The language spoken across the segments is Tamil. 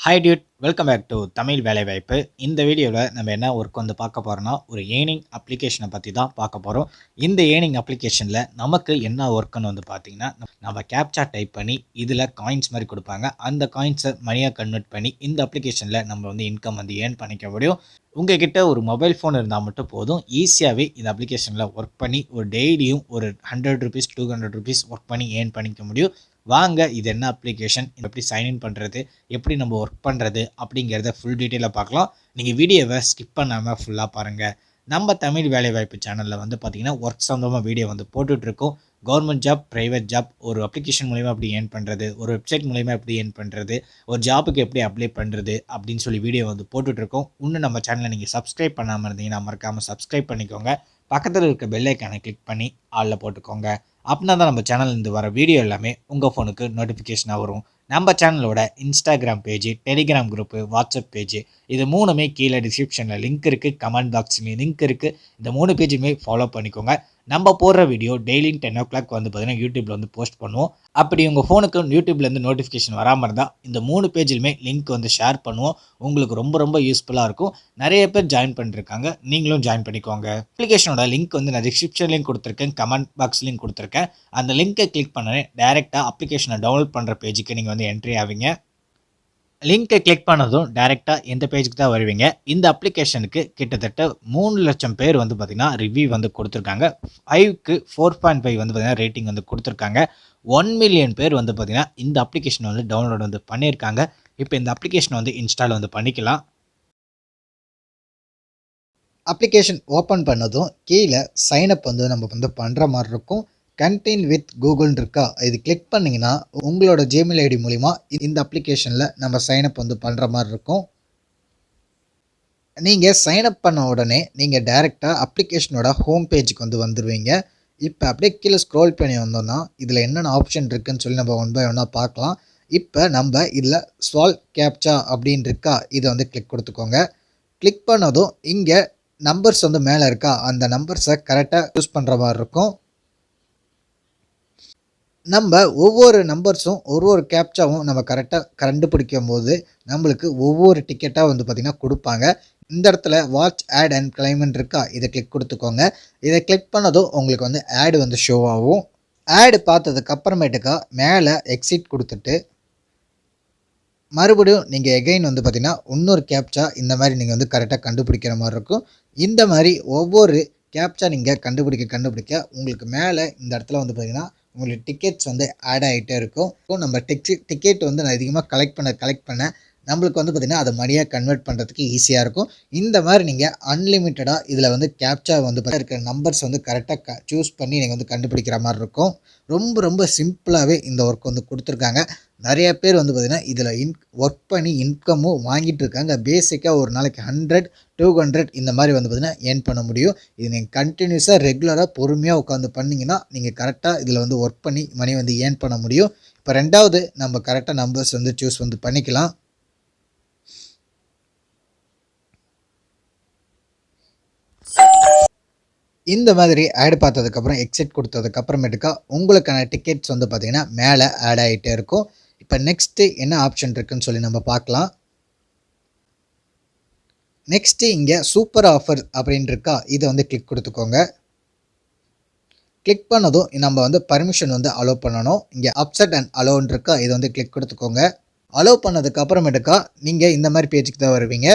Hi dude, welcome back to Tamil Velaivaippu. இந்த வீடியோவில் நம்ம என்ன ஒர்க் வந்து பார்க்க போகிறோம்னா, ஒரு ஏர்னிங் அப்ளிகேஷனை பற்றி தான் பார்க்க போகிறோம். இந்த ஏர்னிங் அப்ளிகேஷனில் நமக்கு என்ன ஒர்க்குன்னு வந்து பார்த்தீங்கன்னா, நம்ம கேப்சா டைப் பண்ணி இதில் காயின்ஸ் மாதிரி கொடுப்பாங்க. அந்த காயின்ஸை மணியாக கன்வெர்ட் பண்ணி இந்த அப்ளிகேஷனில் நம்ம வந்து இன்கம் வந்து ஏர்ன் பண்ணிக்க முடியும். உங்ககிட்ட ஒரு மொபைல் ஃபோன் இருந்தால் மட்டும் போதும், ஈஸியாகவே இந்த அப்ளிகேஷனில் ஒர்க் பண்ணி ஒரு டெய்லியும் ஒரு ₹100 ₹200 ஒர்க் பண்ணி ஏர்ன் பண்ணிக்க முடியும். வாங்க, இது என்ன அப்ளிகேஷன், எப்படி சைன்இன் பண்ணுறது, எப்படி நம்ம ஒர்க் பண்ணுறது அப்படிங்கிறத ஃபுல் டீட்டெயிலாக பார்க்கலாம். நீங்கள் வீடியோவை ஸ்கிப் பண்ணாமல் ஃபுல்லாக பாருங்கள். நம்ம தமிழ் வேலைவாய்ப்பு சேனலில் வந்து பார்த்திங்கன்னா ஒர்க் சம்மந்தமாக வீடியோ வந்து போட்டுட்ருக்கோம். கவர்மெண்ட் ஜாப், ப்ரைவேட் ஜாப், ஒரு அப்ளிகேஷன் மூலிமா எப்படி ஏர்ன் பண்ணுறது, ஒரு வெப்சைட் மூலிமா எப்படி ஏர்ன் பண்ணுறது, ஒரு ஜாபுக்கு எப்படி அப்ளை பண்ணுறது அப்படின்னு சொல்லி வீடியோ வந்து போட்டுட்ருக்கோம். இன்னும் நம்ம சேனலை நீங்கள் சப்ஸ்கிரைப் பண்ணாமல் இருந்தீங்கன்னா மறக்காமல் சப்ஸ்கிரைப் பண்ணிக்கோங்க. பக்கத்தில் இருக்க பெல் ஐக்கானை கிளிக் பண்ணி ஆளில் போட்டுக்கோங்க. அப்படின்னா தான் நம்ம சேனல்லேருந்து வர வீடியோ எல்லாமே உங்கள் ஃபோனுக்கு நோட்டிஃபிகேஷனாக வரும். நம்ம சேனலோட Instagram page, Telegram group, WhatsApp page, இது மூணுமே கீழே டிஸ்கிரிப்ஷனில் லிங்க் இருக்குது, கமெண்ட் பாக்ஸ்லேயும் லிங்க் இருக்குது. இந்த 3 பேஜுமே ஃபாலோ பண்ணிக்கோங்க. நம்ம போடுற வீடியோ டெய்லியும் 10 o'clock வந்து பார்த்தீங்கன்னா யூடியூப்பில் வந்து போஸ்ட் பண்ணுவோம். அப்படி உங்கள் ஃபோனுக்கு யூடியூப்லேருந்து நோட்டிஃபிகேஷன் வராமல் இருந்தால் இந்த 3 பேஜிலுமே லிங்க் வந்து ஷேர் பண்ணுவோம். உங்களுக்கு ரொம்ப ரொம்ப யூஸ்ஃபுல்லாக இருக்கும். நிறைய பேர் ஜாயின் பண்ணிருக்காங்க, நீங்களும் ஜாயின் பண்ணிக்கோங்க. அப்ளிகேஷனோட லிங்க் வந்து நான் டிஸ்கிரிப்ஷன்லேயும் கொடுத்துருக்கேன், கமெண்ட் பாக்ஸ்லேயும் கொடுத்துருக்கேன். அந்த லிங்கை கிளிக் பண்ணனே டேரெக்டாக அப்ளிகேஷனை டவுன்லோட் பண்ணுற பேஜுக்கு நீங்கள் வந்து என்ட்ரி ஆவீங்க. லிங்கை கிளிக் பண்ணதும் டேரெக்டாக எந்த பேஜுக்கு தான் வருவீங்க. இந்த அப்ளிகேஷனுக்கு கிட்டத்தட்ட 3 லட்சம் பேர் வந்து பார்த்திங்கன்னா ரிவ்யூ வந்து கொடுத்துருக்காங்க. 5க்கு 4.5 வந்து பார்த்திங்கன்னா ரேட்டிங் வந்து கொடுத்துருக்காங்க. 1 மில்லியன் பேர் வந்து பார்த்திங்கன்னா இந்த அப்ளிகேஷன் வந்து டவுன்லோட் வந்து பண்ணியிருக்காங்க. இப்போ இந்த அப்ளிகேஷனை வந்து இன்ஸ்டால் வந்து பண்ணிக்கலாம். அப்ளிகேஷன் ஓப்பன் பண்ணதும் கீழே சைனப் வந்து நம்ம வந்து பண்ணுற மாதிரி இருக்கும். கண்டின் வித் கூகுள்னு இருக்கா, இது கிளிக் பண்ணிங்கன்னா உங்களோட ஜிமெயில் ஐடி மூலிமா இந்த அப்ளிகேஷனில் நம்ம சைனப் வந்து பண்ணுற மாதிரி இருக்கும். நீங்கள் சைனப் பண்ண உடனே நீங்கள் டைரெக்டாக அப்ளிகேஷனோட ஹோம் பேஜுக்கு வந்து வந்துடுவீங்க. இப்போ அப்படியே கீழே ஸ்க்ரோல் பண்ணி வந்தோம்னா இதில் என்னென்ன ஆப்ஷன் இருக்குதுன்னு சொல்லி நம்ம ஒன் பை ஒன்னாக பார்க்கலாம். இப்போ நம்ம இதில் ஸ்வால் கேப்சா அப்படின்னு இருக்கா, இதை வந்து கிளிக் கொடுத்துக்கோங்க. கிளிக் பண்ணதும் இங்கே நம்பர்ஸ் வந்து மேலே இருக்கா, அந்த நம்பர்ஸை கரெக்டாக யூஸ் பண்ணுற மாதிரி இருக்கும். நம்ம ஒவ்வொரு நம்பர்ஸும் ஒரு கேப்சாவும் நம்ம கரெக்டாக கண்டுபிடிக்கும் போது நம்மளுக்கு ஒவ்வொரு டிக்கெட்டாக வந்து பார்த்திங்கன்னா கொடுப்பாங்க. இந்த இடத்துல வாட்ச் ஆட் அண்ட் கிளைம்னு இருக்கா, இதை கிளிக் கொடுத்துக்கோங்க. இதை கிளிக் பண்ணதும் உங்களுக்கு வந்து ஆடு வந்து ஷோ ஆகும். ஆடு பார்த்ததுக்கு அப்புறமேட்டுக்கா மேலே எக்ஸிட் கொடுத்துட்டு மறுபடியும் நீங்கள் எகைன் வந்து பார்த்திங்கன்னா இன்னொரு கேப்சா இந்த மாதிரி நீங்கள் வந்து கரெக்டாக கண்டுபிடிக்கிற மாதிரி இருக்கும். இந்த மாதிரி ஒவ்வொரு கேப்சா நீங்கள் கண்டுபிடிக்க உங்களுக்கு மேலே இந்த இடத்துல வந்து பார்த்திங்கன்னா உங்களுக்கு டிக்கெட்ஸ் வந்து ஆட் ஆகிட்டே இருக்கும். நம்ம டிக்கெட் வந்து நான் அதிகமாக கலெக்ட் பண்ண நம்மளுக்கு வந்து பார்த்திங்கன்னா அதை மணியாக கன்வெர்ட் பண்ணுறதுக்கு ஈஸியாக இருக்கும். இந்த மாதிரி நீங்கள் அன்லிமிட்டடாக இதில் வந்து கேப்சா வந்து இருக்கிற நம்பர்ஸ் வந்து கரெக்டாக சூஸ் பண்ணி நீங்கள் வந்து கண்டுபிடிக்கிற மாதிரி இருக்கும். ரொம்ப ரொம்ப சிம்பிளாகவே இந்த ஒர்க் வந்து கொடுத்துருக்காங்க. நிறைய பேர் வந்து பார்த்திங்கன்னா இதில் ஒர்க் பண்ணி இன்கமும் வாங்கிட்டு இருக்காங்க. பேசிக்காக ஒரு நாளைக்கு 100, 200 இந்த மாதிரி வந்து பார்த்திங்கன்னா ஏர்ன் பண்ண முடியும். இது நீங்கள் கண்டினியூஸாக ரெகுலராக பொறுமையாக உட்காந்து பண்ணிங்கன்னா நீங்கள் கரெக்டாக இதில் வந்து ஒர்க் பண்ணி மணி வந்து ஏர்ன் பண்ண முடியும். இப்போ ரெண்டாவது நம்ம கரெக்டாக நம்பர்ஸ் வந்து சூஸ் வந்து பண்ணிக்கலாம். இந்த மாதிரி ஆட் பார்த்ததுக்கப்புறம் எக்ஸிட் கொடுத்ததுக்கப்புறமேட்டுக்கா உங்களுக்கான டிக்கெட்ஸ் வந்து பார்த்திங்கன்னா மேலே ஆட் ஆகிட்டே இருக்கும். இப்போ நெக்ஸ்ட்டு என்ன ஆப்ஷன் இருக்குதுன்னு சொல்லி நம்ம பார்க்கலாம். நெக்ஸ்ட்டு இங்கே சூப்பர் ஆஃபர் அப்படின்னு இருக்கா, இதை வந்து கிளிக் கொடுத்துக்கோங்க. கிளிக் பண்ணதும் நம்ம வந்து பர்மிஷன் வந்து அலோவ் பண்ணணும். இங்கே அப்செட் அண்ட் அலோன்னு இருக்கா, இதை வந்து கிளிக் கொடுத்துக்கோங்க. அலோவ் பண்ணதுக்கு அப்புறமேட்டுக்கா நீங்கள் இந்த மாதிரி பேஜுக்கு தான் வருவீங்க.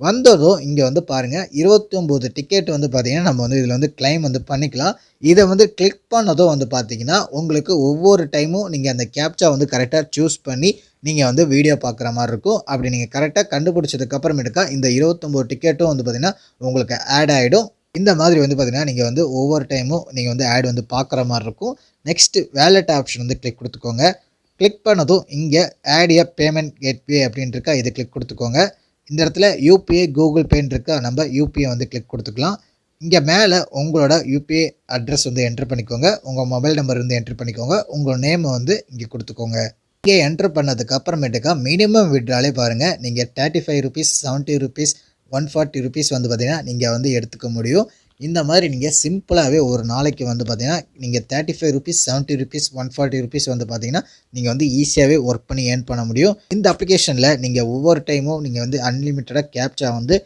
வந்ததும் இங்கே வந்து பாருங்கள் 29 டிக்கெட் வந்து பார்த்திங்கன்னா நம்ம வந்து இதில் வந்து கிளைம் வந்து பண்ணிக்கலாம். இதை வந்து கிளிக் பண்ணதும் வந்து பார்த்திங்கன்னா உங்களுக்கு ஒவ்வொரு டைமும் நீங்கள் அந்த கேப்சா வந்து கரெக்டாக சூஸ் பண்ணி நீங்கள் வந்து வீடியோ பார்க்குற மாதிரி இருக்கும். அப்படி நீங்கள் கரெக்டாக கண்டுபிடிச்சதுக்கப்புறமேட்டுக்கா இந்த 29 டிக்கெட்டும் வந்து பார்த்திங்கன்னா உங்களுக்கு ஆட் ஆகிடும். இந்த மாதிரி வந்து பார்த்திங்கன்னா நீங்கள் வந்து ஒவ்வொரு டைமும் நீங்கள் வந்து ஆட் வந்து பார்க்குற மாதிரி இருக்கும். நெக்ஸ்ட்டு வேலெட் ஆப்ஷன் வந்து கிளிக் கொடுத்துக்கோங்க. கிளிக் பண்ணதும் இங்கே ஆட் எ பேமெண்ட் கேட்வே அப்படின்னு இருக்கா, இதை கிளிக் கொடுத்துக்கோங்க. இந்த இடத்துல யூபிஐ கூகுள் பேன்னு இருக்கா, நம்ம யூபிஐ வந்து கிளிக் கொடுத்துக்கலாம். இங்கே மேலே உங்களோட யூபிஐ அட்ரஸ் வந்து என்ட்ரு பண்ணிக்கோங்க. உங்கள் மொபைல் நம்பர் வந்து என்ட்ரு பண்ணிக்கோங்க. உங்கள் நேமை வந்து இங்கே கொடுத்துக்கோங்க. இங்கே என்ட்ரு பண்ணதுக்கு அப்புறமேட்டுக்கா மினிமம் விட்ராலே பாருங்கள் நீங்கள் ₹35, ₹70, ₹140 வந்து பார்த்திங்கன்னா நீங்கள் வந்து எடுத்துக்க முடியும். இந்த மாதிரி நீங்கள் சிம்பிளாகவே ஒரு நாளைக்கு வந்து பார்த்தீங்கன்னா நீங்கள் 35 ருபீஸ் 70 ருபீஸ் 140 ருபீஸ் வந்து பார்த்தீங்கன்னா நீங்கள் வந்து ஈஸியாகவே ஒர்க் பண்ணி ஏர்ன் பண்ண முடியும். இந்த அப்ளிகேஷனில் நீங்கள் ஒவ்வொரு டைமும் நீங்கள் வந்து அன்லிமிட்டடாக கேப்சா வந்து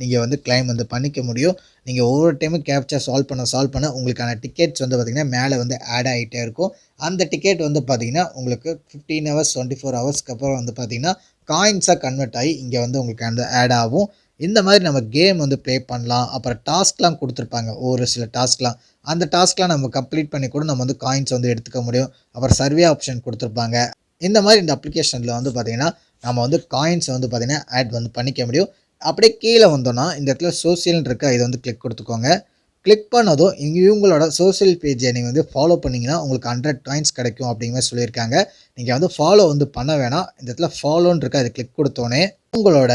நீங்கள் வந்து கிளைம் வந்து பண்ணிக்க முடியும். நீங்கள் ஒவ்வொரு டைமும் கேப்சா சால்வ் பண்ண உங்களுக்கான டிக்கெட்ஸ் வந்து பார்த்திங்கன்னா மேலே வந்து ஆட் ஆகிட்டே இருக்கும். அந்த டிக்கெட் வந்து பார்த்திங்கன்னா உங்களுக்கு 15 ஹவர்ஸ் 24 ஹவர்ஸ்க்கு அப்புறம் வந்து பார்த்திங்கன்னா காயின்ஸாக கன்வெர்ட் ஆகி இங்கே வந்து உங்களுக்கு அந்த ஆட் ஆகும். இந்த மாதிரி நம்ம கேம் வந்து ப்ளே பண்ணலாம். அப்புறம் டாஸ்க்லாம் கொடுத்துருப்பாங்க, ஒரு சில டாஸ்க்லாம். அந்த டாஸ்க்லாம் நம்ம கம்ப்ளீட் பண்ணி கூட நம்ம வந்து காயின்ஸ் வந்து எடுத்துக்க முடியும். அப்புறம் சர்வே ஆப்ஷன் கொடுத்துருப்பாங்க. இந்த மாதிரி இந்த அப்ளிகேஷனில் வந்து பார்த்திங்கன்னா நம்ம வந்து காயின்ஸ் வந்து பார்த்திங்கன்னா ஆட் வந்து பண்ணிக்க முடியும். அப்படியே கீழே வந்தோன்னா இந்த இடத்துல சோசியல்னு இருக்கா, இதை வந்து கிளிக் கொடுத்துக்கோங்க. கிளிக் பண்ணதும் இவங்களோட சோசியல் பேஜை நீங்கள் வந்து ஃபாலோ பண்ணிங்கன்னா உங்களுக்கு 100 காயின்ஸ் கிடைக்கும் அப்படிங்கிற மாதிரி சொல்லியிருக்காங்க. நீங்கள் வந்து ஃபாலோ வந்து பண்ண வேணாம். இந்த இடத்துல ஃபாலோன்னு இருக்கா, அதை கிளிக் கொடுத்தோன்னே உங்களோட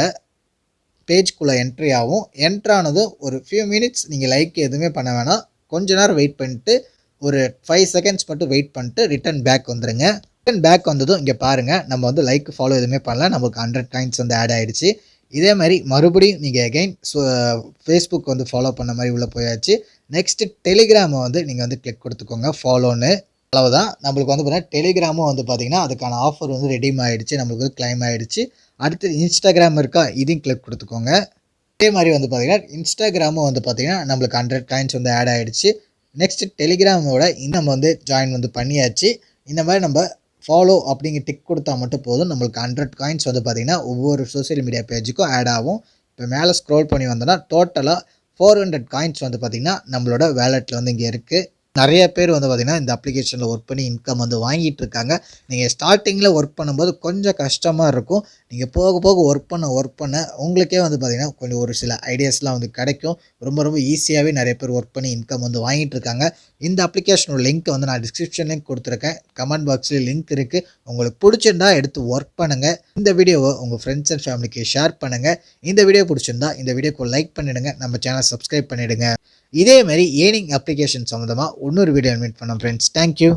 பேஜ்குள்ளே என்ட்ரி ஆகும். என்ட்ரானதும் ஒரு ஃபியூ மினிட்ஸ் நீங்கள் லைக் எதுவுமே பண்ண வேணாம். கொஞ்ச நேரம் வெயிட் பண்ணிட்டு ஒரு 5 செகண்ட்ஸ் மட்டும் வெயிட் பண்ணிட்டு ரிட்டன் பேக் வந்துடுங்க. ரிட்டன் பேக் வந்ததும் இங்கே பாருங்கள், நம்ம வந்து லைக் ஃபாலோ எதுவுமே பண்ணல, நமக்கு 100 காயின்ஸ் வந்து ஆட் ஆகிடுச்சு. இதே மாதிரி மறுபடியும் நீங்கள் எகைன் ஃபேஸ்புக் வந்து ஃபாலோ பண்ண மாதிரி உள்ளே போயாச்சு. நெக்ஸ்ட்டு டெலிகிராமை வந்து நீங்கள் வந்து கிளிக் கொடுத்துக்கோங்க ஃபாலோன்னு. அவ்வளவுதான். நம்மளுக்கு வந்து பார்த்தீங்கன்னா டெலிகிராமும் வந்து பார்த்திங்கன்னா அதுக்கான ஆஃபர் வந்து ரெடீம் ஆகிடுச்சு, நம்மளுக்கு வந்து கிளைம் ஆகிடுச்சு. அடுத்து இன்ஸ்டாகிராம் இருக்கா, இதையும் கிளிக் கொடுத்துக்கோங்க. அதே மாதிரி வந்து பார்த்திங்கன்னா இன்ஸ்டாகிராமும் வந்து பார்த்திங்கன்னா நம்மளுக்கு 100 காயின்ஸ் வந்து ஆட் ஆகிடுச்சு. நெக்ஸ்ட்டு டெலிகிராமோட நம்ம வந்து ஜாயின் வந்து பண்ணியாச்சு. இந்த மாதிரி நம்ம ஃபாலோ அப்படிங்கிற டிக் கொடுத்தா மட்டும் போதும், நம்மளுக்கு 100 காயின்ஸ் வந்து பார்த்திங்கன்னா ஒவ்வொரு சோஷியல் மீடியா பேஜுக்கும் ஆட் ஆகும். இப்போ மேலே ஸ்க்ரோல் பண்ணி வந்தோன்னா டோட்டலாக 400 காயின்ஸ் வந்து பார்த்திங்கன்னா நம்மளோட வேலெட்டில் வந்து இங்கே இருக்குது. நிறைய பேர் வந்து பார்த்திங்கன்னா இந்த அப்ளிகேஷனில் ஒர்க் பண்ணி இன்கம் வந்து வாங்கிட்டு இருக்காங்க. நீங்கள் ஸ்டார்டிங்கில் ஒர்க் பண்ணும்போது கொஞ்சம் கஷ்டமாக இருக்கும். நீங்கள் போக போக ஒர்க் பண்ண உங்களுக்கே வந்து பார்த்திங்கன்னா கொஞ்சம் ஒரு சில ஐடியாஸ்லாம் வந்து கிடைக்கும். ரொம்ப ஈஸியாகவே நிறைய பேர் ஒர்க் பண்ணி இன்கம் வந்து வாங்கிட்டு இருக்காங்க. இந்த அப்ளிகேஷனோட லிங்க் வந்து நான் டிஸ்கிரிப்ஷன்லேயும் கொடுத்துருக்கேன், கமெண்ட் பாக்ஸ்லேயும் லிங்க் இருக்குது. உங்களுக்கு பிடிச்சிருந்தா எடுத்து ஒர்க் பண்ணுங்கள். இந்த வீடியோவை உங்கள் ஃப்ரெண்ட்ஸ் அண்ட் ஃபேமிலிக்கு ஷேர் பண்ணுங்கள். இந்த வீடியோ பிடிச்சிருந்தா இந்த வீடியோக்கு லைக் பண்ணிவிடுங்க, நம்ம சேனல் சப்ஸ்கிரைப் பண்ணிவிடுங்க. இதே மாதிரி ஏர்னிங் அப்ளிகேஷன் சம்மந்தமாக இன்னொரு வீடியோ மீட் பண்ணோம் ஃப்ரெண்ட்ஸ். தேங்க்யூ.